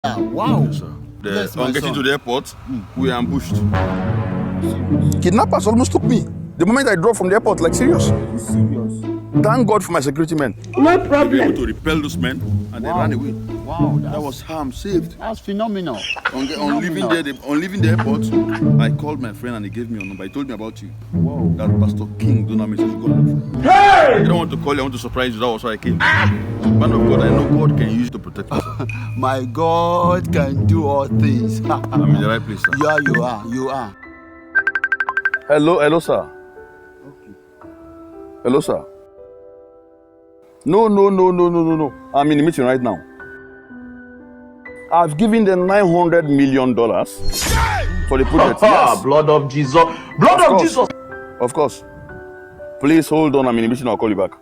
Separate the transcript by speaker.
Speaker 1: Wow.
Speaker 2: Yes, sir. On getting to the airport, we were ambushed.
Speaker 3: Kidnappers almost took me. The moment I drove from the airport, like serious.
Speaker 1: Serious.
Speaker 3: Thank God for my security men.
Speaker 4: No
Speaker 2: We were
Speaker 4: problem.
Speaker 2: able to repel those men and they ran away.
Speaker 1: Wow.
Speaker 2: That was how I'm saved.
Speaker 1: That's phenomenal.
Speaker 2: On leaving the airport, I called my friend and he gave me a number. He told me about you.
Speaker 1: Whoa.
Speaker 2: That Pastor King Donami said, go and look for you. I didn't want to call you, I want to surprise you. That was why I came. Man of God, I know God can use you to protect us.
Speaker 1: My God can do all things.
Speaker 2: I'm in the right place, sir.
Speaker 1: Yeah, you are.
Speaker 3: Hello, sir.
Speaker 1: Okay.
Speaker 3: Hello, sir. No. I'm in a meeting right now. I've given them $900 million for the project. Yes.
Speaker 4: Blood of Jesus. Blood of Jesus.
Speaker 3: Of course. Please hold on. I'm in a meeting. I'll call you back.